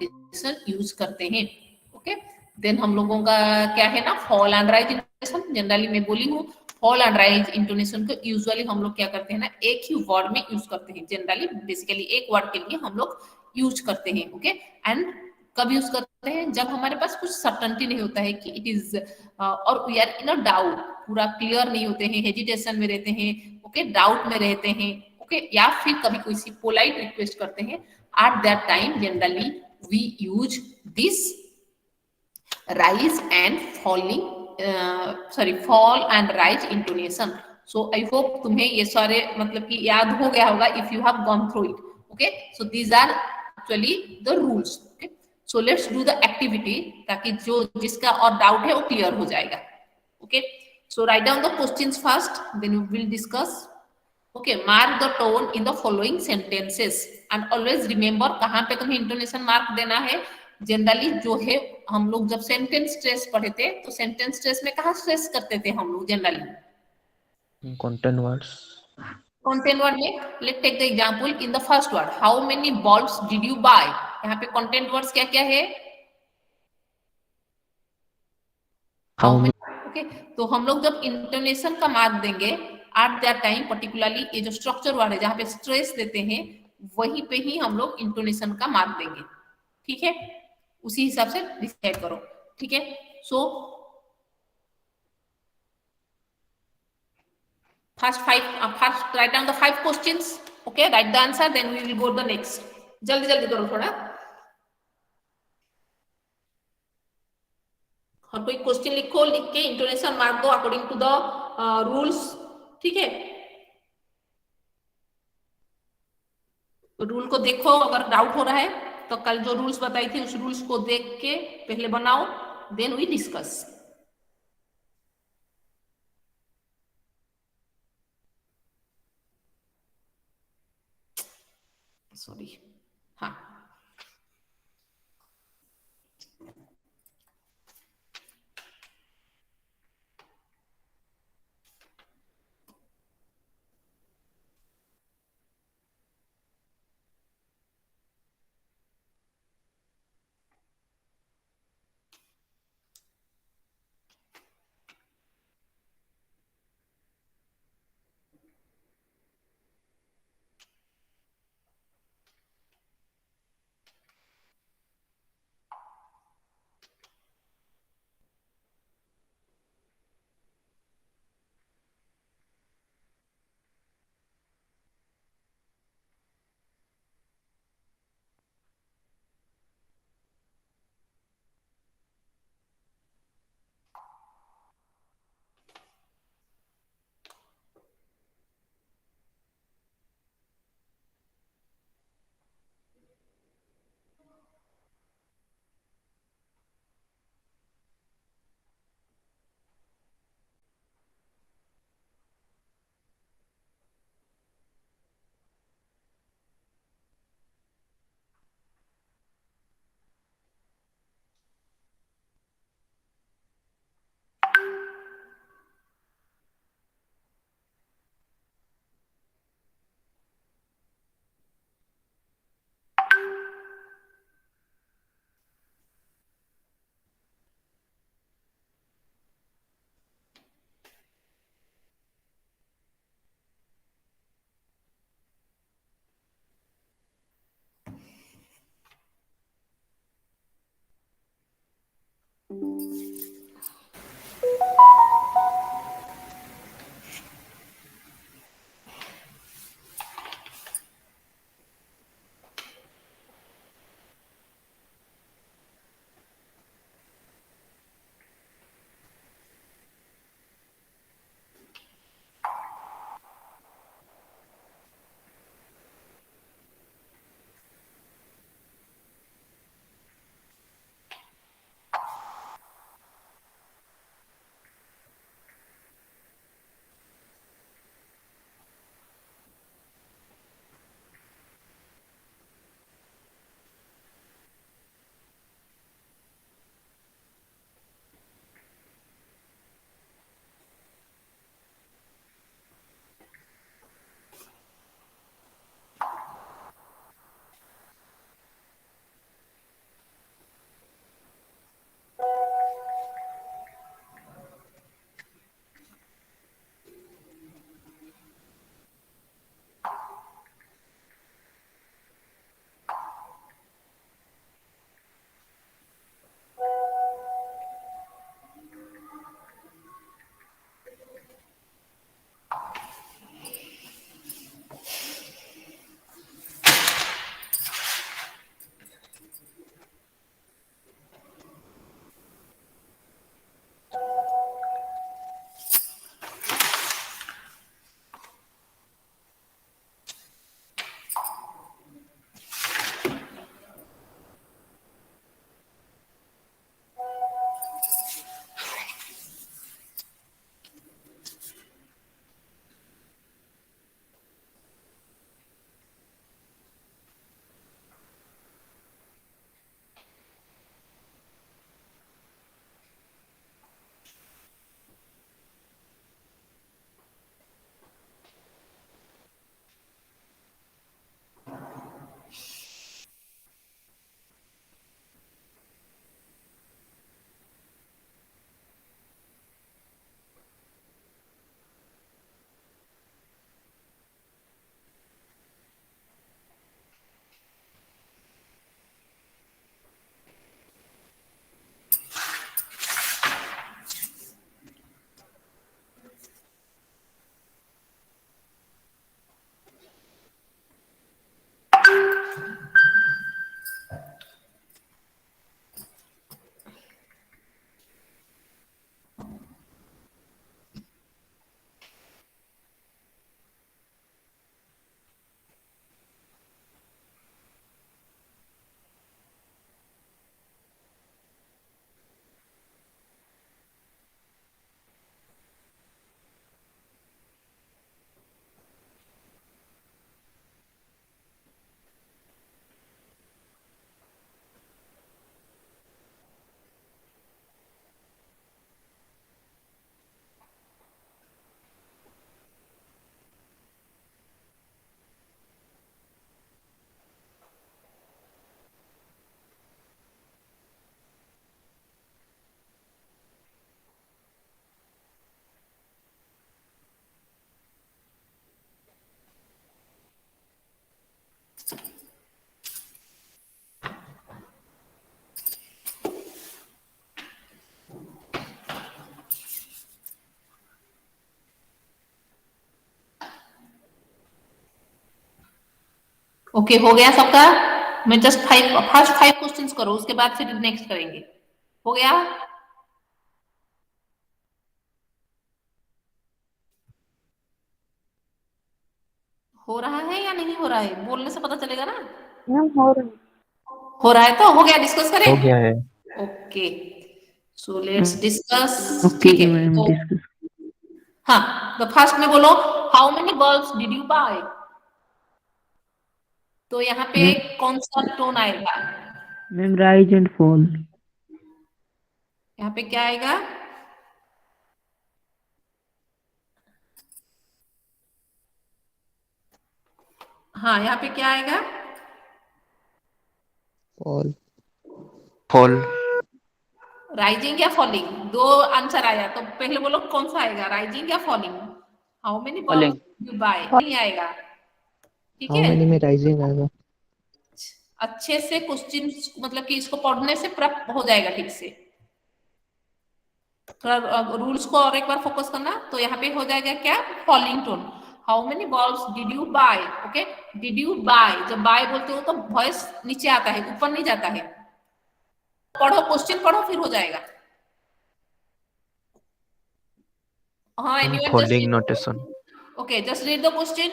Intonation use करते हैं। Okay, then हम लोगों का क्या है ना, fall and rise intonation. Generally मैं बोली हूँ, फॉल एंड राइज इंटोनेशन को यूजुअली हम लोग क्या करते हैं ना, एक ही वर्ड में यूज करते हैं। जनरली बेसिकली एक वर्ड के लिए हम लोग यूज करते हैं। ओके, एंड कब यूज करते हैं, जब हमारे पास कुछ सर्टेनिटी नहीं होता है कि इट इज, और we are in a doubt, पूरा क्लियर नहीं होते हैं, हेजिटेशन में रहते हैं, ओके, डाउट में रहते हैं, ओके, या फिर कभी कोई सी पोलाइट रिक्वेस्ट करते हैं, at that time generally we use this rise and falling, sorry, fall and rise intonation. So I hope तुम्हें ये सारे मतलब कि याद हो गया होगा, if you have gone through it. Okay, so these are actually the rules. Okay, so let's do the activity, ताकि जो जिसका और डाउट है वो क्लियर हो जाएगा। Okay, so write down the questions first, then we will discuss. Okay, mark the tone in the following sentences and always remember कहाँ पे तुम्हें इंटोनेशन मार्क देना है। जनरली जो है, हम लोग जब सेंटेंस स्ट्रेस पढ़े थे, तो सेंटेंस स्ट्रेस में कहाँ स्ट्रेस करते थे हम लोग generally? content words. Content word में, let take the example in the first word, how many bulbs did you buy. यहाँ पे कंटेंट वर्ड्स क्या क्या है? How How many. ओके, तो हम लोग जब इंटोनेशन का मार्क देंगे एट दैट टाइम, पर्टिकुलरली ये जो स्ट्रक्चर वर्ड है जहाँ पे स्ट्रेस देते हैं, वहीं पे ही हम लोग इंटोनेशन का मार्क देंगे। ठीक है, उसी हिसाब से डिसाइड करो। ठीक है, सो first write down the 5 questions. Okay, write the answer, then we will go to the next. जल्दी जल्दी करो थोड़ा। और कोई क्वेश्चन लिखो, लिख के इंटोनेशन मार्क दो अकॉर्डिंग टू द रूल्स। ठीक है, रूल को देखो, अगर डाउट हो रहा है तो कल जो रूल्स बताई थी उस रूल्स को देख के पहले बनाओ, देन वी डिस्कस। सॉरी, हाँ, ओके हो गया सबका? मैं जस्ट फर्स्ट 5 क्वेश्चंस करो, उसके बाद फिर नेक्स्ट करेंगे। हो गया? हो रहा है या नहीं हो रहा है? बोलने से पता चलेगा ना। मैम हो रहा है। हो रहा है तो हो गया, डिस्कस करें? हो गया है। Okay, so let's discuss. Okay ठीक है, मैम तो डिस्कस। हाँ, तो फर्स्ट में बोलो, how many bulbs did you buy? तो यहाँ पे मैम कौन सा टोन आएगा? Ma'am rise and fall. यहाँ पे क्या आएगा? हाँ, यहाँ पे क्या आएगा? फॉल। फॉल। राइजिंग या फॉलिंग? दो आंसर आया, तो पहले बोलो कौन सा आएगा, राइजिंग या falling? How many falling. Bulbs you buy नहीं आएगा। ठीक हाउ है, मेनी में राइजिंग आएगा। अच्छे से क्वेश्चन, मतलब कि इसको पढ़ने से प्राप्त हो जाएगा ठीक से। थोड़ा रूल्स को और एक बार फोकस करना, तो यहाँ पे हो जाएगा क्या, falling tone. How many bulbs did you buy? Okay, did you buy, जब बाय बोलते हो तो वॉइस नीचे आता है, ऊपर नहीं जाता है। पढ़ो, क्वेश्चन पढ़ो, फिर हो जाएगा। हाँ, anyone just falling read. Notation. Okay, just read the question.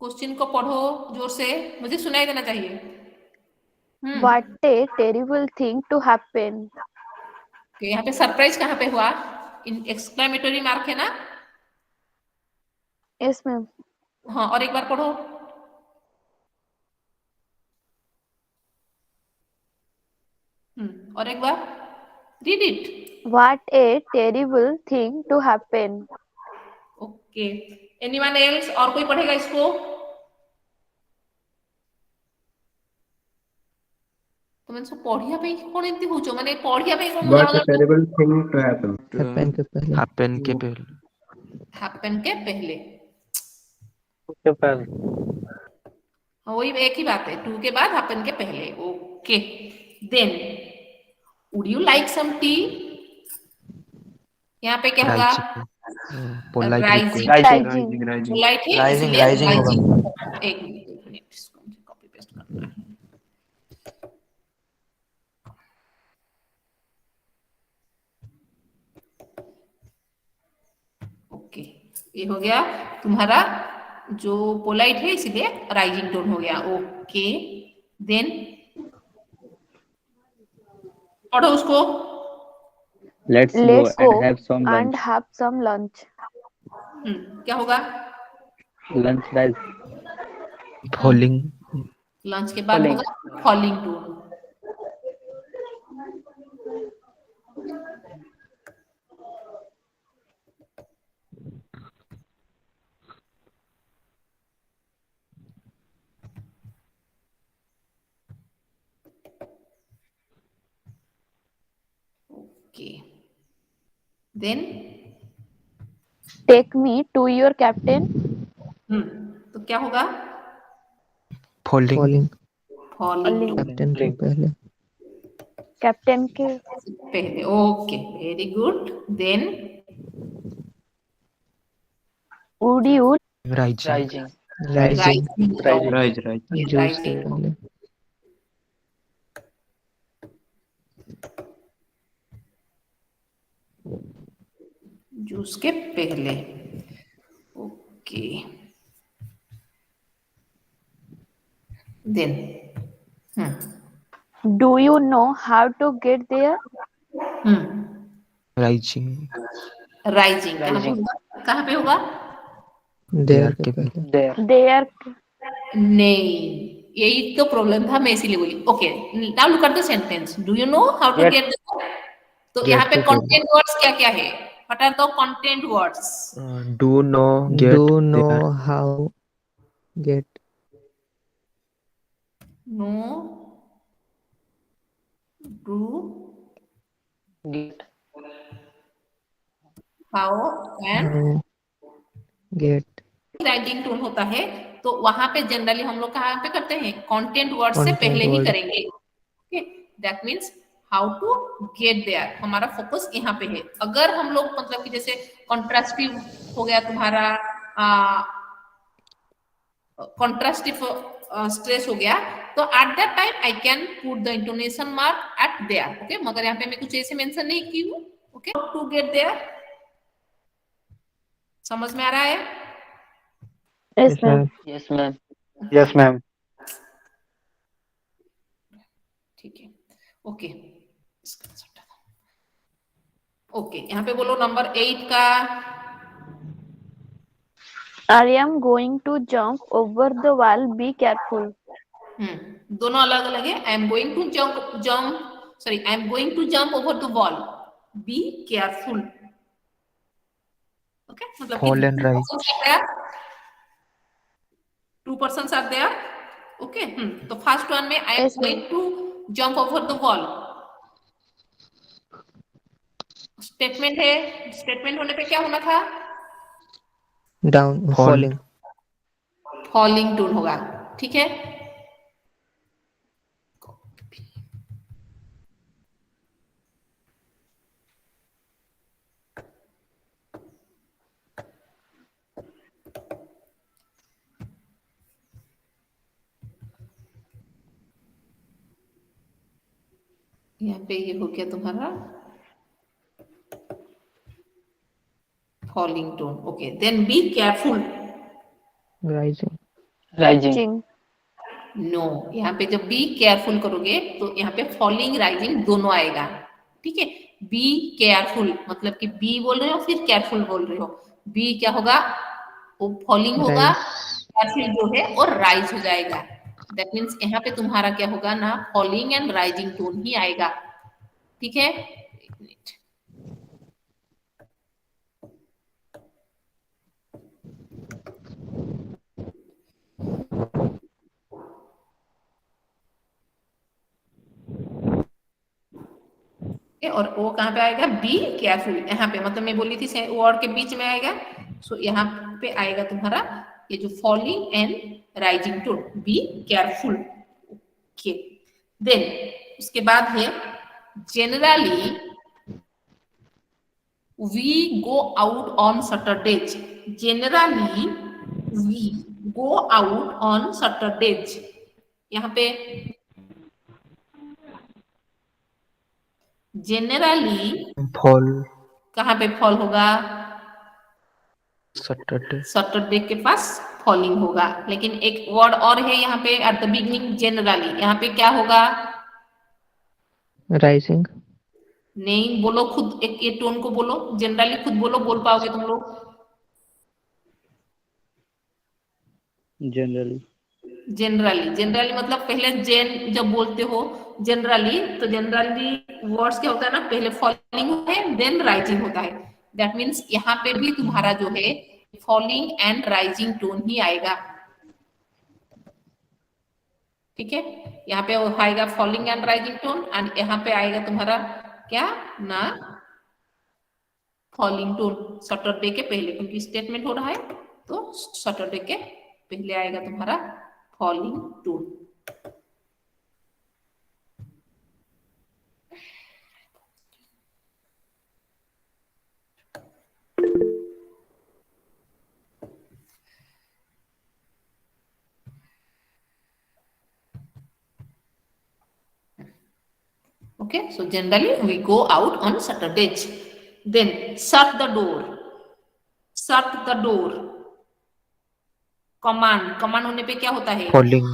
Question को पढ़ो जोर से, मुझे सुनाई देना चाहिए। What a terrible thing to happen. यहाँ पे सरप्राइज कहाँ पे हुआ? इन एक्सक्लेमेटरी मार्क है ना? Yes ma'am. हाँ, और एक बार पढ़ो। और एक बार read it. What a terrible thing to happen. Okay, anyone else? और कोई पढ़ेगा इसको? तो मैंने सो पढ़िया पे कौन एंती पूछो, मैंने पढ़िया पे कौन What a terrible thing to happen. Happen के पहले। हैपन के पहले। हैपन के पहले। उसके पहले। हाँ, वही एक ही बात है, टू के बाद हैपन के पहले। Okay, then would you like some tea? यहाँ पे क्या होगा? Polite rising. Rising। पोलाइट है राइजिंग इसलिए राइजिंग होगा। राइजिंग। एक मिनट इसको मुझे कॉपी पेस्ट करना है। ओके, ये हो गया तुम्हारा जो पोलाइट है, इसलिए राइजिंग टोन हो गया। ओके, देन पढ़ो उसको। Let's go and have some lunch. क्या होगा? Lunch guys. फॉलिंग। लंच के बाद होगा falling tone. Okay, then Take me to your captain. तो क्या होगा? फॉलिंग। फॉलिंग टोन कैप्टन के पहले। कैप्टन के पहले। Okay, very good. Then would you rising. Rising tone. Right. Juice के पहले। जूस के पहले। Okay, then do you know how to get there? Rising. Rising कहाँ पे होगा? देयर के पहले। There नहीं, यही तो प्रॉब्लम था, मैं इसीलिए बोली। Okay, now look at the sentence. Do you know how to get? तो यहाँ पे कंटेंट वर्ड्स क्या क्या है? What are the content words? Do know get. Do know how get. No, do, get how and get. Rising tone होता है, तो वहां पे जनरली हम लोग कहाँ पे करते हैं? कंटेंट वर्ड से Content पहले ही word। करेंगे। Okay, that means how to get there, हमारा फोकस यहाँ पे है। अगर हम लोग मतलब कि जैसे कॉन्ट्रास्टिव हो गया तुम्हारा, कॉन्ट्रास्टिव स्ट्रेस हो गया, तो eight that time I can put the intonation mark eight there, okay. मगर यहाँ पे मैं कुछ ऐसे मेंशन नहीं की हूँ, ओके। टू गेट देयर, समझ में आ रहा है? Yes, Yes, ma'am. ma'am. Yes, ma'am. Yes, ma'am. ठीक है, ओके। ओके, यहाँ पे बोलो नंबर 8 का। I am going to jump over the wall. Be careful. दोनों अलग अलग है। I am going to I am going to jump over the wall, be careful, okay. मतलब Fall and rise. 2 persons are there, okay. तो first one में I am Yes, ma'am. Going to jump over the wall, statement है। Statement होने पे क्या होना था? Down, falling. Falling twin होगा, ठीक है। यहाँ पे ये हो गया तुम्हारा falling tone, okay. Then be careful, Rising. Rising. No. यहाँ पे जब बी केयरफुल करोगे तो यहाँ पे फॉलिंग राइजिंग दोनों आएगा, ठीक है। बी केयरफुल मतलब कि बी बोल रहे हो फिर केयरफुल बोल रहे हो, बी क्या होगा? वो फॉलिंग होगा, Rise. केयरफुल जो है और राइज हो जाएगा। दैट मीन्स यहाँ पे तुम्हारा क्या होगा ना, फॉलिंग एंड राइजिंग टोन ही आएगा, ठीक है। एक मिनट, और ओ कहाँ पे आएगा? बी केयरफुल, यहाँ पे मतलब मैं बोली थी वर्ड के बीच में आएगा। सो यहाँ पे आएगा तुम्हारा ये जो falling and rising tone, be careful, okay. Then उसके बाद है generally we go out on Saturdays, generally we go out on Saturdays. यहाँ पे जनरली Fall. कहाँ पे फॉल होगा? Saturday. सैटरडे के पास फॉलिंग होगा। लेकिन एक वर्ड और है यहाँ पे एट द बिगनिंग, जनरली, यहाँ पे क्या होगा? Rising. नहीं, बोलो खुद, एक ये टोन को बोलो, जनरली खुद बोलो, बोल पाओगे तुम लोग? Generally. जनरली मतलब पहले जेन जब बोलते हो जनरली, तो जनरली वर्ड्स क्या होता है ना, पहले फॉलिंग होता है देन राइजिंग होता है। दैट मीन्स यहाँ पे भी तुम्हारा जो है फॉलिंग एंड राइजिंग टोन ही आएगा, ठीक है। यहाँ पे वो आएगा falling and rising tone, and यहाँ पे आएगा तुम्हारा क्या ना, फॉलिंग टोन सैटरडे के पहले, क्योंकि स्टेटमेंट हो रहा है तो सैटरडे के पहले आएगा तुम्हारा falling tone. Okay, so generally we go out on Saturdays. Then shut the door. Shut the door. Command. Command होने पे क्या होता है? Falling.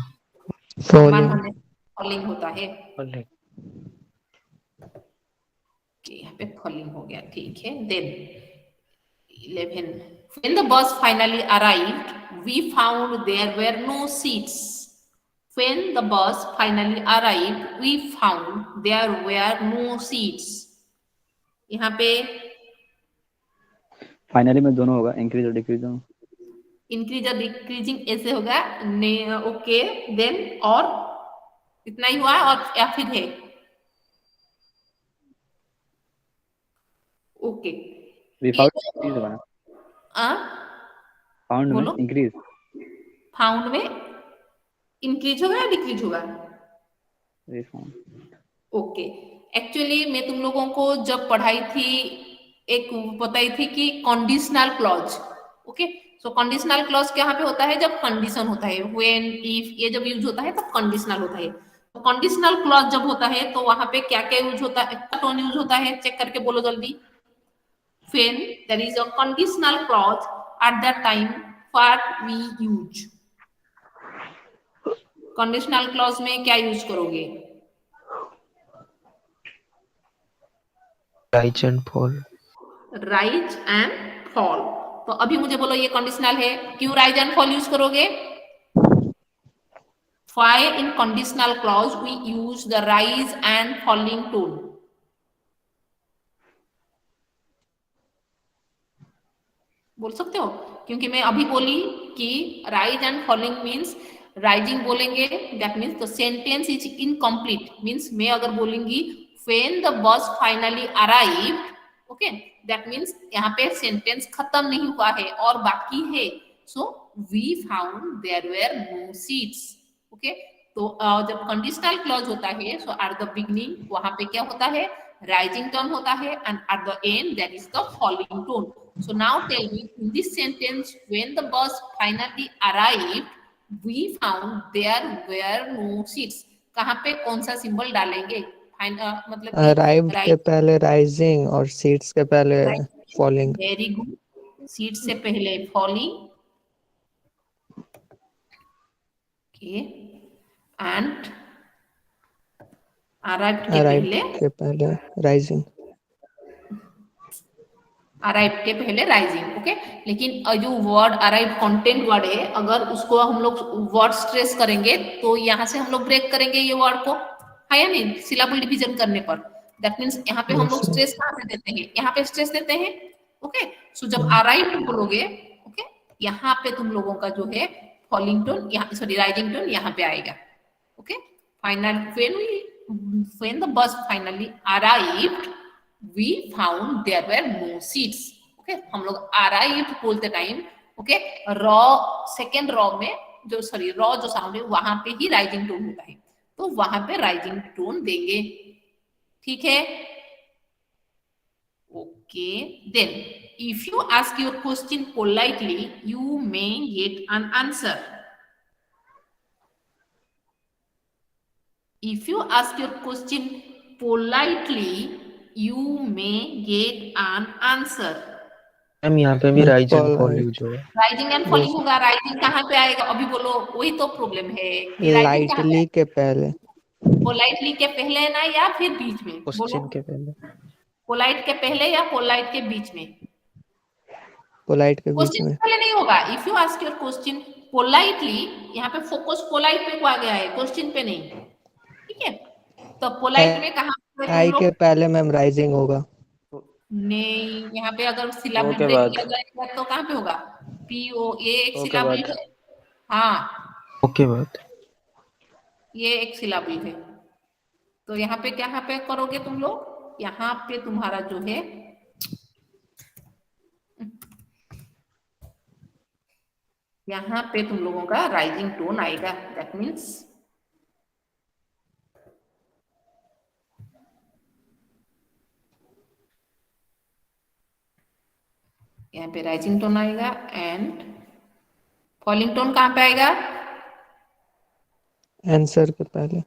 Command Falling. होने falling होता है। Falling. Okay, यहाँ पे falling हो गया, ठीक है। Then 11. When the bus finally arrived, we found there were no seats. When the bus finally arrived, we found there were no seats. यहाँ पे फाइनली में दोनों होगा, इंक्रीज और डिक्रीज दोनों। इंक्रीज और डिक्रीजिंग ऐसे होगा, ओके। देन और इतना ही हुआ और या फिर है, ओके। वी फाउंड इंक्रीज होगा ना, फाउंड में बोलो, इंक्रीज, फाउंड में इंक्रीज होगा या डिक्रीज होगा? We found. ओके, एक्चुअली मैं तुम लोगों को जब पढ़ाई थी एक बताई थी कि कंडीशनल क्लॉज, ओके। सो कंडीशनल क्लॉज कहाँ पे होता है, जब कंडीशन होता है, व्हेन, इफ, ये जब यूज होता है तब कंडीशनल होता है। तो कंडीशनल क्लॉज जब होता है तो वहां पे क्या क्या यूज होता है, टोन यूज होता है, चेक करके बोलो जल्दी। When there is a conditional clause at that time, what we use? Conditional clause में क्या यूज करोगे? Rise and fall. Rise and fall. तो अभी मुझे बोलो ये कंडीशनल है, क्यों राइज एंड फॉल यूज करोगे? Why in conditional clause we use the rise and falling tone? बोल सकते हो? क्योंकि मैं अभी बोली कि rise and falling means, rising बोलेंगे that means the sentence is incomplete, means मैं अगर बोलूंगी when the bus finally arrived, okay, that means यहाँ पे सेंटेंस खत्म नहीं हुआ है और बाकी है। So we found there were no seats, okay. तो जब कंडीशनल क्लॉज होता है, सो एट द बिगनिंग वहां पे क्या होता है, राइजिंग टर्न होता है, and at the end that is the falling tone. So now tell me, in this sentence, when the bus finally arrived, we found there were no seats. कहाँ पे कौन सा सिंबल डालेंगे? मतलब Arrived के पहले rising और seats के पहले falling. Very good. सीट से पहले फॉलिंग, ओके, एंड अराइव्ड के पहले rising. अराइव के पहले राइजिंग, ओके। लेकिन जो वर्ड अराइव कंटेंट वर्ड है, अगर उसको हम लोग वर्ड स्ट्रेस करेंगे तो यहाँ से हम लोग ब्रेक करेंगे ये वर्ड को, है या नहीं, सिलेबल डिवीजन करने पर। दैट मीन्स यहाँ पे हम लोग स्ट्रेस कहाँ पे देते हैं, यहाँ पे स्ट्रेस देते हैं, ओके। सो जब अराइव बोलोगे, ओके, यहाँ पे तुम लोगों का जो है फॉलिंग टोन, यहाँ सॉरी राइजिंग टोन यहाँ पे आएगा, okay. Final when the bus finally arrived, we found there were no seats, okay। हम लोग arrived बोलते time, okay, raw second raw में जो सॉरी रॉ जो साउंड है वहां पे ही राइजिंग टोन होता है, तो वहां पे राइजिंग टोन देंगे, ठीक है, okay. Then if you ask your question politely you may get an answer. If you ask your question politely, you may get an answer. Ma'am यहाँ पे भी rise and fall यूज होगा. Rising and falling होगा, rising कहाँ पे आएगा अभी बोलो, वही तो प्रॉब्लम है कि राइजिंग कहाँ पे? Lightly के पहले. पोलाइटली के पहले ना या फिर बीच में? Question के पहले. पोलाइट के पहले या पोलाइट के बीच में? Polite के बीच क्वेश्चन में. पहले नहीं होगा। If you ask your question politely, यहाँ पे फोकस पोलाइट पे को आ गया है, क्वेश्चन पे नहीं, ठीक है। तो पोलाइट में कहाँ आई के पहले मैम राइजिंग होगा. नहीं, यहाँ पे अगर सिलाबल ओके ब्रेक बात। किया जाएगा तो कहाँ पे होगा? पीओ, ये एक ओके सिलाबल बात। है, हाँ ओके बात. ये एक सिलाबल है। तो यहाँ पे क्या पे करोगे तुम लोग, यहाँ पे तुम्हारा जो है यहाँ पे तुम लोगों का राइजिंग टोन आएगा, दैट मीन्स यहाँ पे राइजिंग टोन आएगा, एंड फॉलिंग टोन कहाँ पे आएगा? आंसर के पहले.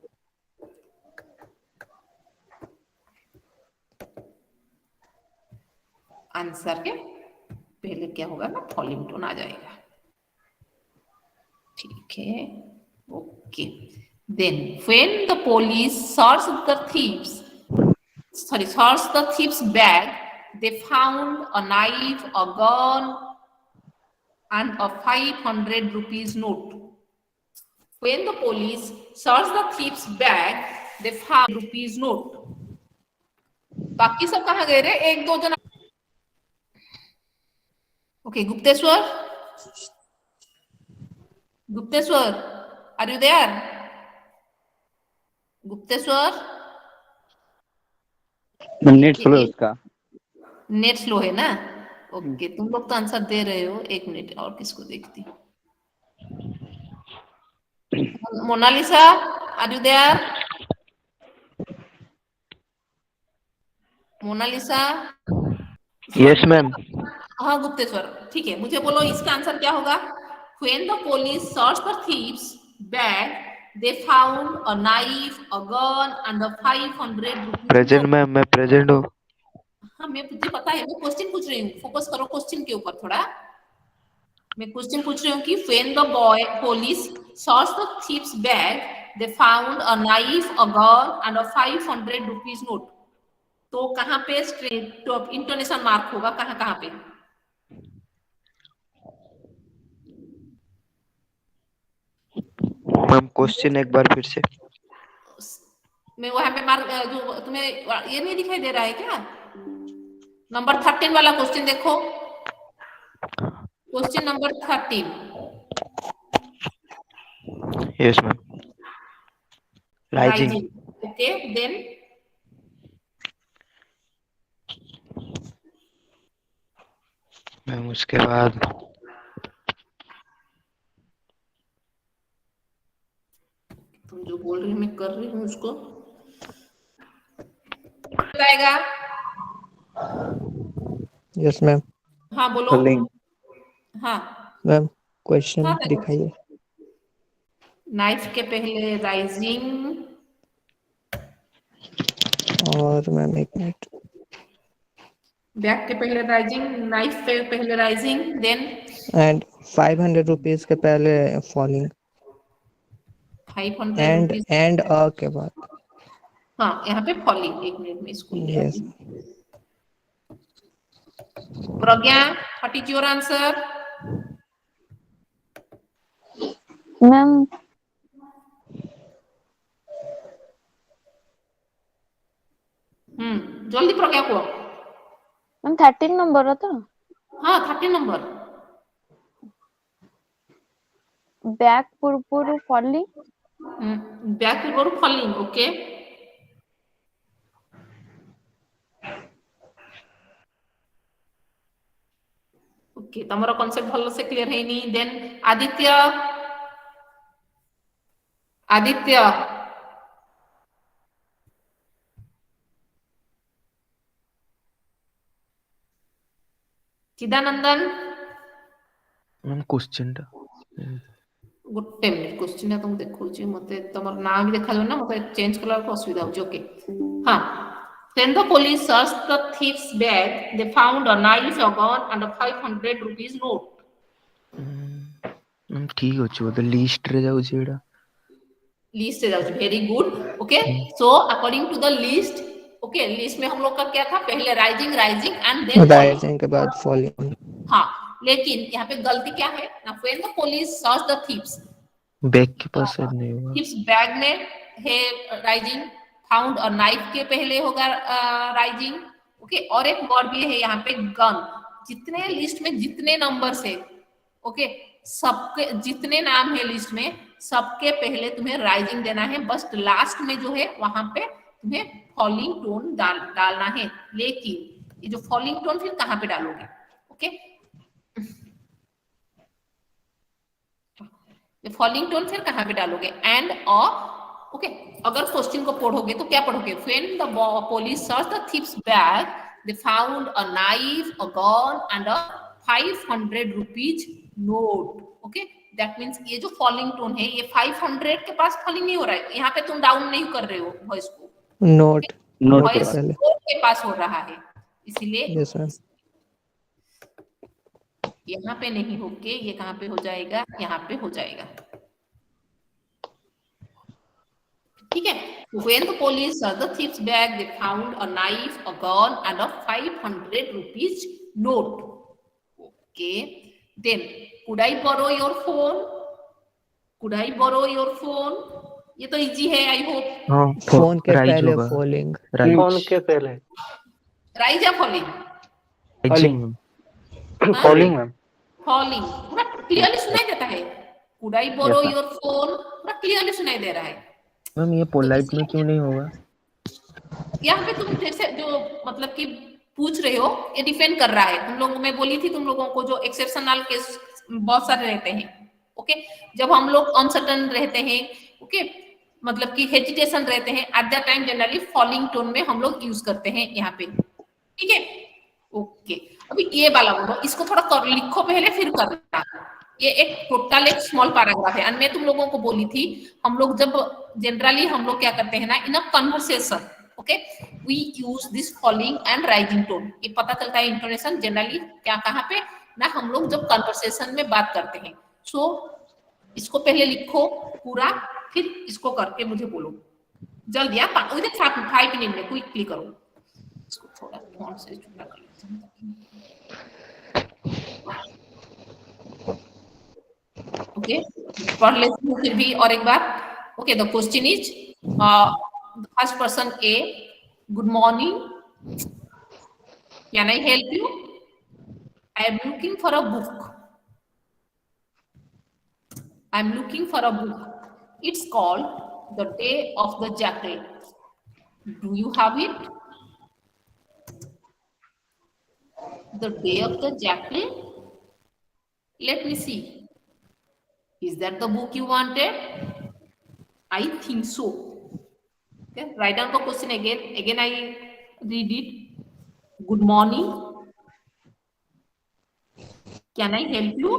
आंसर के पहले क्या होगा ना, फॉलिंग टोन आ जाएगा, ठीक है, okay. Then when the police search the thieves, sorry, search the thief's bag, they found a knife, a gun, and a 500 rupees note. When the police searched the thief's bag, they found rupees note. बाकी सब कहाँ गए रे? एक दो जना. Okay, Gupteshwar, Gupteshwar, are you there? Gupteshwar, net slow है उसका. नेट स्लो है ना, ओके। तुम लोग तो आंसर दे रहे हो, एक मिनट और किसको देखती। Monalisa, are you there? Monalisa, yes ma'am. हाँ गुप्तेश्वर, ठीक है, मुझे बोलो इसका आंसर क्या होगा। When the police searched the thieves' bag, they found a knife, a gun, and a 500 rupees present note. Ma'am, मैं प्रेजेंट हूँ। हाँ मुझे पता है, मैं क्वेश्चन पूछ रही हूँ, फोकस करो क्वेश्चन के ऊपर थोड़ा। मैं क्वेश्चन पूछ रही हूँ कि when the police searched the thief's bag, they found a knife, a gun, and a 500 rupees note. तो कहाँ पे इंटोनेशन मार्क होगा, कहाँ कहाँ पे? मैम क्वेश्चन एक बार फिर से। मैं वहां पे मार्क, जो तुम्हें ये नहीं दिखाई दे रहा है क्या? नंबर 13 वाला क्वेश्चन देखो, question number 13। Yes ma'am. Rising. Okay, then ma'am उसके बाद तुम जो बोल रही हो मैं कर रही हूँ उसको बताएगा। Yes ma'am. हाँ बोलो। फॉलिंग। हाँ मैम क्वेश्चन हाँ, दिखाइए। नाइफ के पहले राइजिंग, और मैम एक मिनट। बैक के पहले राइजिंग, नाइफ पे पहले राइजिंग, देन एंड 500 रुपीज के पहले फॉलिंग 500 एंड रुपीज। एंड अ के बाद। हाँ यहाँ पे फॉलिंग, एक मिनट में इसको ले यस। आती हूँ। Pragya, what is your answer? Ma'am जल्दी प्रज्ञा को। मैम 13 नंबर था। हाँ 13 नंबर। बैक पुरपुर फॉलिंग। बैक पूर्व फॉलिंग, ओके। ओके, तमरो कांसेप्ट भलो से क्लियर है नहीं। Then Aditya, Aditya Chidanandan, ma'am question गोटे मिनिट क्वेश्चन है तुम देखो जी, मते तमर नाम भी देखा जो ना, मते चेंज कला को असुविधा हो। ओके हाँ, then the police searched the thief's bag, they found a knife, a gun, and a 500 rupees note. Ma'am ठीक अछि, तो लिस्ट रे जाउ छी एडा। लिस्ट जाउ, very good. Okay, so according to the list, okay, list में हम लोग का क्या था, पहले rising, rising and then rising के बाद फॉलिंग। हाँ, लेकिन यहाँ पे गलती क्या है ना, when the police searched the thieves, bag के पास शायद नहीं होगा। thieves बैग में है राइजिंग, फाउंड और नाइफ के पहले होगा राइजिंग, ओके। और एक वर्ड भी है यहाँ पे गन। जितने लिस्ट में जितने नंबर से, ओके, सबके जितने नाम है लिस्ट में, सबके पहले तुम्हें राइजिंग देना है, बस लास्ट में जो है वहां पे तुम्हें फॉलिंग टोन डालना है। लेकिन ये जो फॉलिंग टोन फिर कहाँ पे डालोगे, ओके, ये फॉलिंग टोन फिर कहाँ पे डालोगे, एंड और, ओके। अगर क्वेश्चन को पढ़ोगे तो क्या पढ़ोगे, when the police searched the thief's bag, they found a knife, a gun, and a 500 rupees note, okay, that means ये जो फॉलिंग टोन है, ये 500 के पास फॉलिंग नहीं हो रहा है, यहाँ पे तुम डाउन नहीं कर रहे हो वॉइस को, नोट नोट वॉइस के पहले के पास हो रहा है, इसीलिए यस मैम। यहाँ पे नहीं होके ये कहाँ पे हो जाएगा, यहाँ पे हो जाएगा, ठीक है। When the police searched the thief's bag, they found a knife, a gun, and a 500 rupees note. Okay. Then, could I borrow your phone? Could I borrow your phone? ये तो इजी है, आई होप। हाँ, phone के पहले falling. Phone के पहले rise या falling? Rising. Falling ma'am. Falling पूरा क्लियरली सुनाई देता है। Could I borrow your phone? पूरा क्लियरली सुनाई दे रहा है। मैम ये पोलाइट में क्यों नहीं होगा? यहाँ पे तुम जैसे जो मतलब कि पूछ रहे हो, ये डिफेंड कर रहा है। तुम लोगों में बोली थी तुम लोगों को जो एक्सेप्शनल केस बहुत सारे रहते हैं, ओके। जब हम लोग अनसर्टन रहते हैं, ओके, मतलब कि हेजिटेशन रहते हैं, at that time generally falling tone में हम लोग यूज करते हैं यहाँ पे, ठीक है, ओके। अभी ये वाला बोलो, इसको थोड़ा कर लिखो पहले फिर करना। ये एक टोटल एक स्मॉल पैराग्राफ है, और मैं तुम लोगों को बोली थी हम लोग जब जनरली हम लोग क्या करते हैं ना in a conversation, okay, we use this falling and rising tone. ये पता चलता है इंटोनेशन जनरली क्या कहाँ पे ना हम लोग जब कन्वर्सेशन में बात करते हैं। सो इसको पहले लिखो पूरा, फिर इसको करके मुझे बोलो जल्दी। आप विद 5 मिनट में क्विकली करो। इसको थोड़ा फोन से छोटा कर लेते हैं। ओके, पढ़ लेती हूँ फिर भी और एक बार। Okay, the question is first person A, good morning, can I help you? I am looking for a book. I am looking for a book. It's called the day of the jackal. Do you have it? The day of the jackal? Let me see. Is that the book you wanted? I think so. Okay, write down the question again. Again, I read it. Good morning. Can I help you?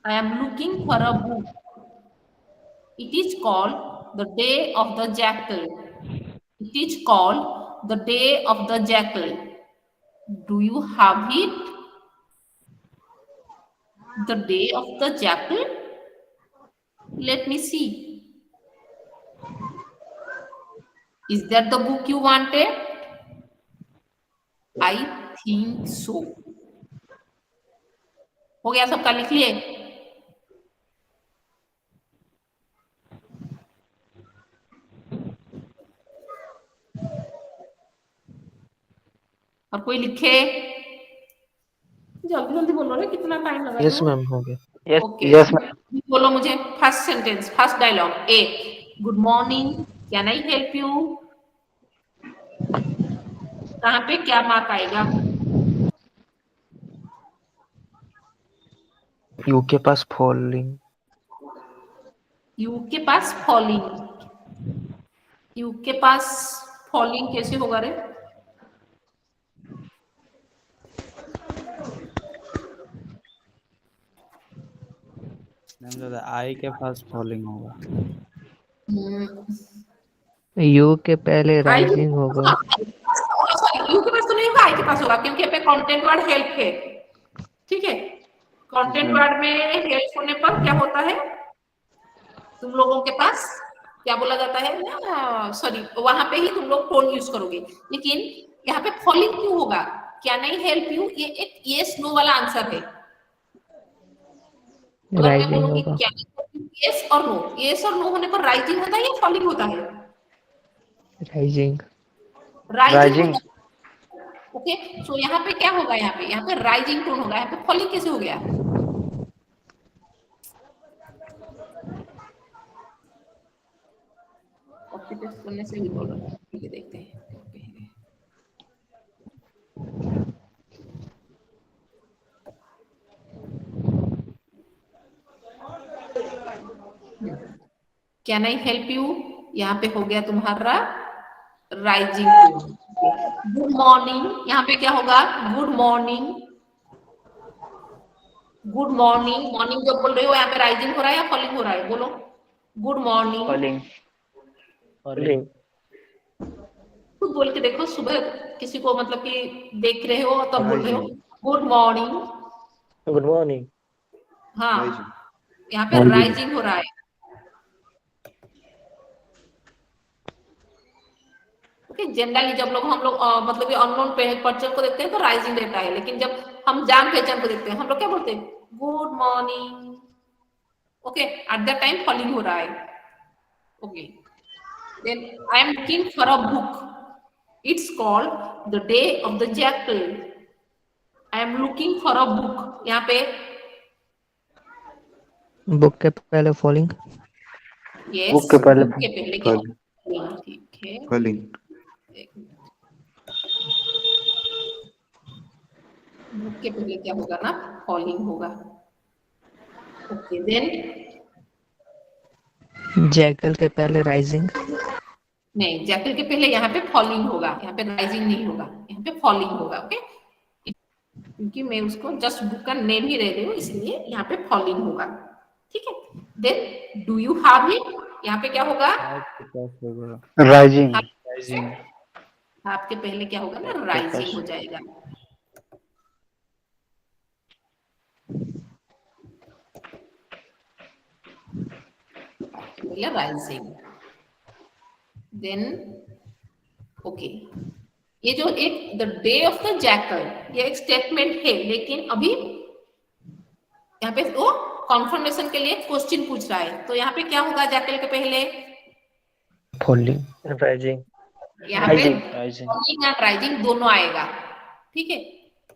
I am looking for a book. It is called the day of the jackal. It is called the day of the jackal. Do you have it? The day of the jackal? Let me see. Is that the book you wanted? I think so. हो गया सबका? लिख लिए? और कोई लिखे? जल्दी जल्दी बोलो रे, कितना टाइम लगा? यस मैम, हो गया। Yes, okay, yes, ma'am. बोलो मुझे first sentence, first dialogue. A, good morning, can I help you? कहाँ पे क्या मार्क आएगा? यू के पास फॉलिंग। यू के पास फॉलिंग। यू के पास फॉलिंग कैसे होगा रे? मैम आई के पास फॉलिंग होगा। यू के पहले आई राइजिंग होगा। यू के पास तो नहीं होगा, आई के पास होगा, क्योंकि यहाँ पे कंटेंट वर्ड हेल्प है। ठीक है, कंटेंट वर्ड में हेल्प होने पर क्या होता है? तुम लोगों के पास क्या बोला जाता है ना, सॉरी, वहां पे ही तुम लोग टोन यूज करोगे। लेकिन यहाँ पे फॉलिंग क्यों होगा? क्या नहीं हेल्प यू, ये एक यस नो वाला आंसर है। अगर मैं राइजिंग बोलूंगी होगा। क्या यस और नो, यस और नो होने पर राइजिंग होता है या फॉलिंग होता है? राइजिंग। Rising. ओके, सो यहाँ पे क्या होगा? यहाँ पे राइजिंग टोन होगा। यहाँ पे फॉलिंग कैसे हो गया? कॉपी पेस्ट करने से भी बोल रहा है। ठीक है, देखते हैं। Can I help you? यहाँ पे हो गया तुम्हारा राइजिंग टोन। गुड मॉर्निंग, यहाँ पे क्या होगा? Good morning. Good morning, morning जो बोल रहे हो यहाँ पे राइजिंग हो रहा है या फॉलिंग हो रहा है? बोलो। Good morning. Falling. Falling. खुद बोल के देखो, सुबह किसी को मतलब कि देख रहे हो तब बोल रहे हो गुड मॉर्निंग। Good morning. हाँ, यहाँ पे राइजिंग हो रहा है। ओके, जनरली जब हम लोग मतलब कि अननोन पर्सन को देखते हैं तो राइजिंग रहता है, लेकिन जब हम जान पहचान को देखते हैं हम लोग क्या बोलते हैं? Good morning. Okay, at that time falling हो रहा है। Okay, then I am looking for a book. It's called the day of the jackal. I am looking for a book, यहाँ पे बुक के पहले फॉलिंग। यस, Book के पहले book के पहले क्या? ठीक है, फॉलिंग। बुक के पहले क्या होगा ना? फॉलिंग होगा। ओके, देन जैकल के पहले राइजिंग। नहीं, जैकल के पहले यहाँ पे फॉलिंग होगा, यहाँ पे राइजिंग नहीं होगा, यहाँ पे फॉलिंग होगा। ओके, क्योंकि मैं उसको जस्ट बुक का नेम ही दे रही हूँ, इसलिए यहाँ पे फॉलिंग होगा। ठीक है, then do you have it, यहाँ पे क्या होगा? आपके पास होगा राइजिंग, राइजिंग। आपके पहले क्या होगा ना, आपके राइजिंग पास हो जाएगा। पहले राइजिंग, देन ओके। ये जो एक the day of the jackal, ये एक स्टेटमेंट है, लेकिन अभी यहाँ पे वो कॉन्फर्मेशन के लिए क्वेश्चन पूछ रहा है, तो यहाँ पे क्या होगा जैकल के पहले? फॉलिंग राइजिंग, यहाँ पे राइजिंग। फॉलिंग एंड राइजिंग दोनों आएगा। ठीक है,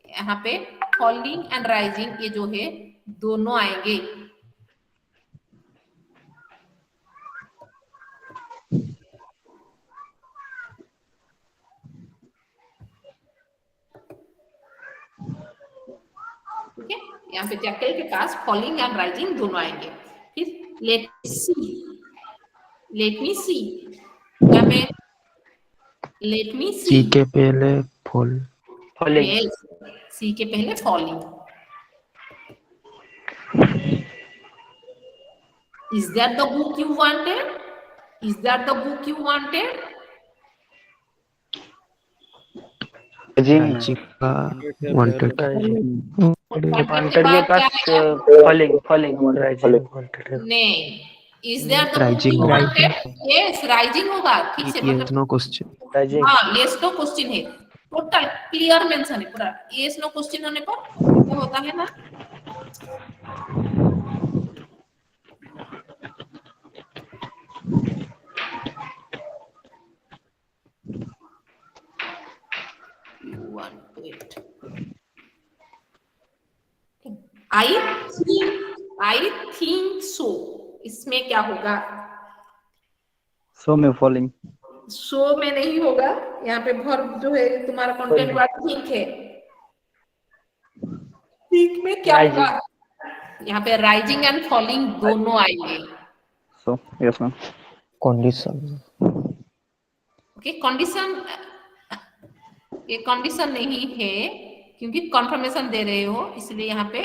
यहाँ पे फॉलिंग एंड राइजिंग ये जो है दोनों आएंगे। ठीक है, यहाँ पे जैकल के पास फॉलिंग एंड राइजिंग दोनों आएंगे। फिर लेट मी सी, यहाँ पे लेट मी सी सी, के पहले फॉल फॉलिंग, सी के पहले falling. Is that the book you wanted? Is that the book you wanted? Rising, rising का वांटेड वांटेड के पास फॉलिंग, फॉलिंग, राइजिंग, वांटेड। नहीं, is that the book Rising you होगा। wanted? Yes, rising होगा। ठीक से yes no question rising, हाँ, yes no question है, total clear mention है पूरा। yes no क्वेश्चन होने पर क्या होता है ना, you wanted, I think so, इसमें क्या होगा? सो में फॉलिंग। सो में नहीं होगा, यहाँ पे वर्ब जो है तुम्हारा कंटेंट वर्ड थिंक है। थिंक में क्या Rising. होगा? यहाँ पे राइजिंग एंड फॉलिंग दोनों आएंगे। So yes ma'am. Condition okay, condition, ये कंडीशन नहीं है क्योंकि कंफर्मेशन दे रहे हो, इसलिए यहाँ पे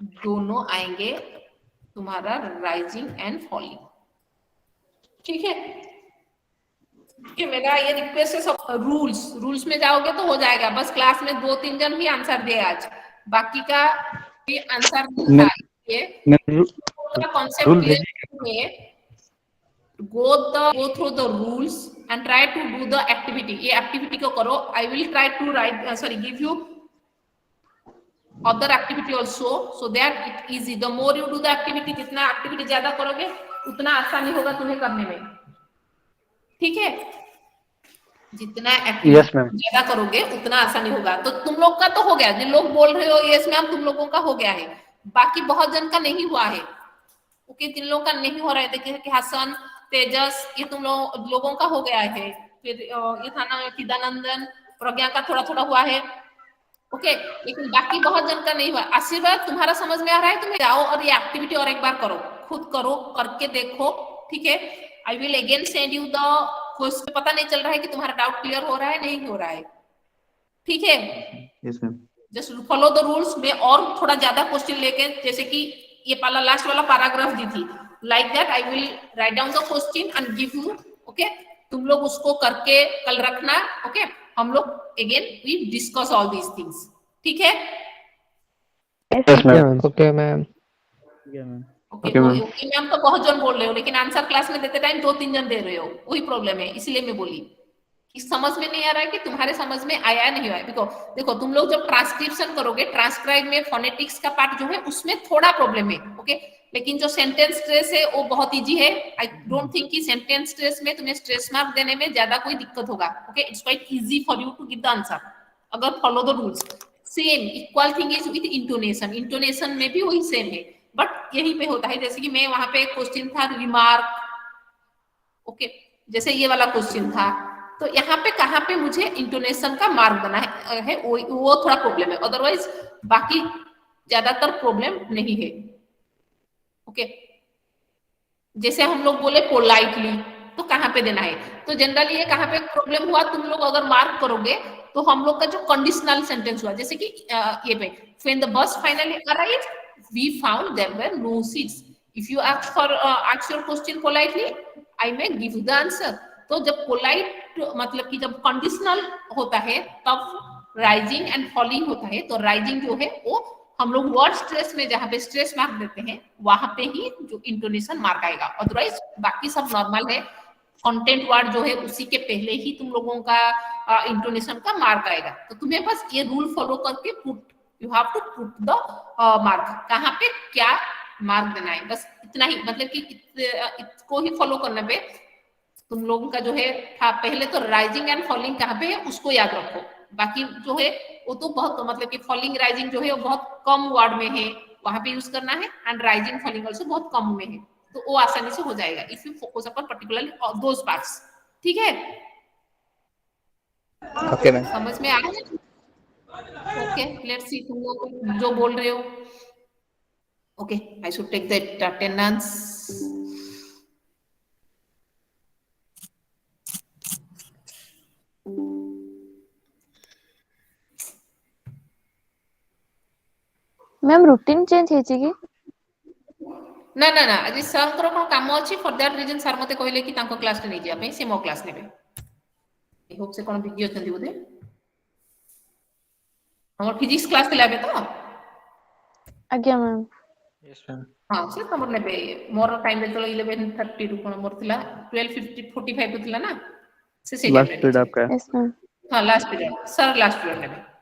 दोनों आएंगे तुम्हारा राइजिंग एंड फॉलिंग। ठीक है, कि मेरा ये रिक्वेस्ट है सब रूल्स में जाओगे तो हो जाएगा। बस क्लास में 2-3 जन ही आंसर दे आज, बाकी का भी आंसर नहीं था। ये कॉन्सेप्ट क्लियर है। go through the rules and try to do the activity। ये एक्टिविटी को करो। I will try to give you other activity also so that it easy। the more you do the activity, जितना activity ज्यादा करोगे उतना आसानी होगा तुम्हें करने में। ठीक है, जितना एक्टिविटी ज्यादा करोगे उतना आसानी होगा। तो तुम लोग का तो हो गया, जिन लोग बोल रहे हो यस मैम तुम लोगों का हो गया है, बाकी बहुत जन का नहीं हुआ है। ओके, जिन लोगों का नहीं हो रहा है, देखिए कि हसन, तेजस, ये तुम लोगों का हो गया है। फिर ये था ना चिदानंदन, प्रज्ञा का थोड़ा थोड़ा हुआ है। ओके, लेकिन बाकी बहुत जन का नहीं हुआ। आशीर्वाद, तुम्हारा समझ में आ रहा है? तुम्हें जाओ और ये एक्टिविटी और एक बार करो, खुद करो, करके देखो। ठीक है, I will again send you the question. पता नहीं चल रहा है कि तुम्हारा डाउट क्लियर हो रहा है नहीं हो रहा है? ठीक है, yes ma'am. Just follow the rules में और थोड़ा ज्यादा क्वेश्चन लेके, जैसे कि ये पहला लास्ट वाला पैराग्राफ दी थी, like that I will write down the question and give you. Okay, तुम लोग उसको करके कल रखना। ओके, हम लोग again we discuss all these things. ठीक है? Okay ma'am. ओके मैम, तो बहुत जन बोल रहे हो, लेकिन आंसर क्लास में देते टाइम 2-3 जन दे रहे हो, वही प्रॉब्लम है। इसलिए मैं बोली कि समझ में नहीं आ रहा है कि तुम्हारे समझ में आया नहीं आया। देखो तुम लोग जब ट्रांसक्रिप्शन करोगे, ट्रांसक्राइब में फोनेटिक्स का पार्ट जो है उसमें थोड़ा प्रॉब्लम है। ओके, लेकिन जो सेंटेंस स्ट्रेस है वो बहुत इजी है। आई डोंट थिंक कि सेंटेंस स्ट्रेस में तुम्हें स्ट्रेस मार्क देने में ज्यादा कोई दिक्कत होगा। Okay, it's quite easy for you to give the answer अगर follow the rules. Same equal thing is with intonation, intonation में भी वही सेम है, बट यही पे होता है। जैसे कि मैं वहां पे एक क्वेश्चन था रिमार्क, ओके, जैसे ये वाला क्वेश्चन था, तो यहाँ पे कहाँ पे मुझे इंटोनेशन का मार्क बना है वो थोड़ा प्रॉब्लम है, अदरवाइज बाकी ज्यादातर प्रॉब्लम नहीं है। ओके, जैसे हम लोग बोले पोलाइटली, तो कहाँ पे देना है। तो जनरली ये कहाँ पे प्रॉब्लम हुआ, तुम लोग अगर मार्क करोगे तो हम लोग का जो कंडीशनल सेंटेंस हुआ, जैसे कि ये पे when the bus finally arrived we found there were no seats. if you ask your question politely I may give you the answer. तो जब पोलाइट मतलब कि जब कंडीशनल होता है तब राइजिंग एंड फॉलिंग होता है, तो राइजिंग जो है वो हम लोग वर्ड स्ट्रेस में जहाँ पे स्ट्रेस मार्क देते हैं वहां पे ही जो इंटोनेशन मार्क आएगा, अदरवाइज बाकी सब नॉर्मल है। कंटेंट वर्ड जो है उसी के पहले ही तुम लोगों का इंटोनेशन का मार्क आएगा। तो तुम्हें बस ये रूल फॉलो करके you have to put the mark, कहाँ पे क्या मार्क देना है, बस इतना ही। मतलब कि इसको ही फॉलो करने पे तुम लोगों का जो है पहले तो राइजिंग एंड फॉलिंग कहाँ पे है उसको याद रखो, बाकी जो है वो तो बहुत मतलब कि फॉलिंग राइजिंग जो है वो बहुत कम वर्ड में है, वहां पे यूज करना है, एंड राइजिंग फॉलिंग ऑल्सो बहुत कम में है, तो वो आसानी से हो जाएगा if you focus upon particularly those parts. ठीक है, ओके मैम। समझ में आ गया? ओके, लेट्स सी तुम लोग जो बोल रहे हो। Okay, I should take that attendance. Ma'am routine change ହେଇଛି କି? ना ना ना, आज सरଙ୍କର कोन काम अछि, फॉर दैट रीजन सर मते कहले कि तांको क्लास रे नै जिया पे से मो क्लास नेबे। आई होप से कोन बिजी अछंती बोधे। हमर फिजिक्स क्लास थिला बे तो ଆଜ୍ଞା मैम। Yes, ma'am. हां से तमर नेबे मोर टाइम रे चलो 11:30 रु कोन मोर थिला 12:45 थिला ना से से लास्ट पीरियड आपका है। Yes ma'am. हां last period sir, last period नेबे।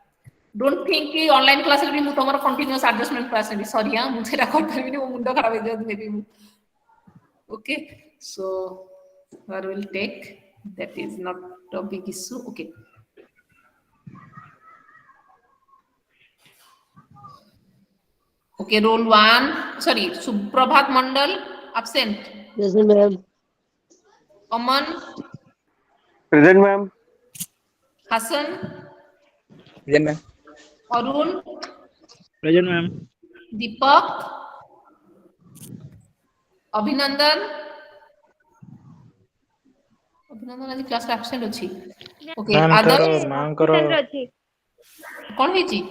डोंट थिंक कि ऑनलाइन क्लास रे भी मु तमर कंटीन्यूअस एडजस्टमेंट क्लास नेबी। सॉरी हां, मुझे रा कर परबिनी, वो मुंडो खराब हो जात नेबी। Okay, so I will take, that is not a big issue. Okay. Okay, roll one. Sorry, Suprabhat Mandal absent. Yes, ma'am. Aman, Present, ma'am. Hassan, present ma'am. Arun, present ma'am. Deepak, Abhinandan. Abhinandan आज class रे absent अछि। Okay, Ma'am, others तोर मांकर कौन हेची?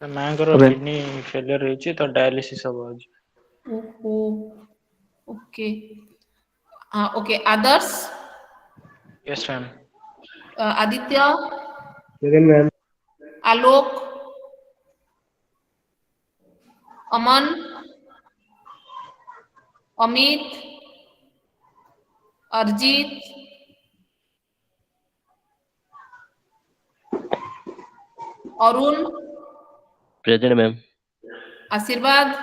मांकर kidney failure होईची तो dialysis हबो आज। ओहो, okay. Okay, others Yes, ma'am. Aditya, Present, ma'am. आलोक, अमन, अमित, अरजीत, अरुण, Present, ma'am. आशीर्वाद,